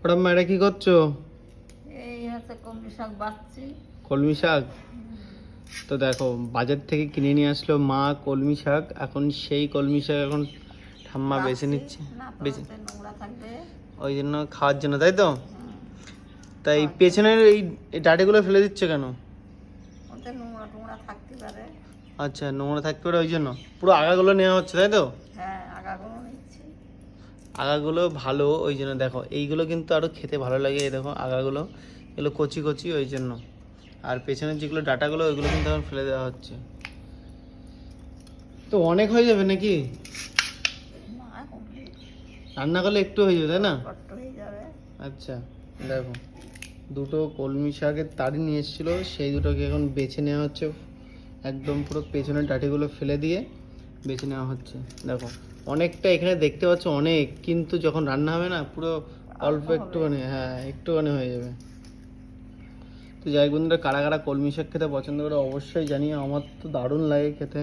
ওরা মায়েরা কি করছো? এই হচ্ছে কলমি শাক বাছছি। কলমি শাক? তো দেখো বাজার থেকে কিনে নিয়ে আসলো মা কলমি শাক, এখন সেই কলমি শাক এখন ঠাম্মা বেছে নিচ্ছে, না তো বেছে ওতে নোংরা থাকবে। ওই জন্য খাওয়ার জন্য, তাই তো? তাই খাওয়ার পেছনের এই ডাঁটিগুলো ফেলে দিচ্ছে কেন? ওতে নোংরা টোংরা থাকতে পারে। আচ্ছা, নোংরা থাকতে পারে ওই জন্য পুরো আগাগুলো নেওয়া হচ্ছে, তাই তো? হ্যাঁ, আগাগুলো নিচ্ছি। আগাগুলো ভালো ওই জন্য। দেখো এইগুলো কিন্তু আরো খেতে ভালো লাগে, এই দেখো আগাগুলো, এগুলো কচি কচি ওই জন্য। আর পেছনের যেগুলো ডাটাগুলো ওইগুলো কিন্তু এখন ফেলে দেওয়া হচ্ছে। তো অনেক হয়ে যাবে নাকি? না, কমপ্লিট। রান্না করলে একটু হয়ে যাবে, তাই না? কষ্ট হয়ে যাবে। আচ্ছা, দেখো দুটো কলমি শাকের তাড়ি নিয়ে এসেছিলো, সেই দুটোকে এখন বেছে নেওয়া হচ্ছে। একদম পুরো পেছনের ডাঁটিগুলো ফেলে দিয়ে বেছে নেওয়া হচ্ছে। দেখো অনেকটা এখানে দেখতে পাচ্ছ অনেক, কিন্তু যখন রান্না হবে না পুরো অল্প একটুখানি, হ্যাঁ একটুখানি হয়ে যাবে। তো যাই হোক বন্ধুরা, কারা কারা কলমি শাক খেতে পছন্দ করে অবশ্যই জানিয়ে। আমার তো দারুণ লাগে খেতে।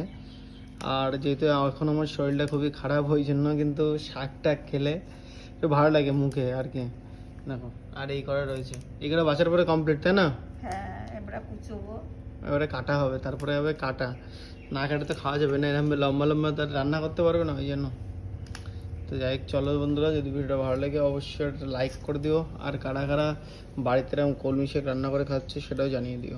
আর যেহেতু এখন আমার শরীরটা খুবই খারাপ, ওই জন্য কিন্তু শাকটা খেলে একটু ভালো লাগে মুখে আর কি। দেখো আর এই করা রয়েছে, এইগুলো বাছার পরে কমপ্লিট, তাই না? হ্যাঁ, এবারে কুচোবো। এবারে কাটা হবে, তারপরে হবে কাটা। না কাটে তো খাওয়া যাবে না, এরকম লম্বা লম্বা তার রান্না করতে পারবে না ওই জন্য। তো যাই হোক চলো বন্ধুরা, যদি ভিডিওটা ভালো লাগে অবশ্যই একটা লাইক করে দিও। আর কারা কারা বাড়িতে এরকম কলমি শাক রান্না করে খাচ্ছে সেটাও জানিয়ে দিও।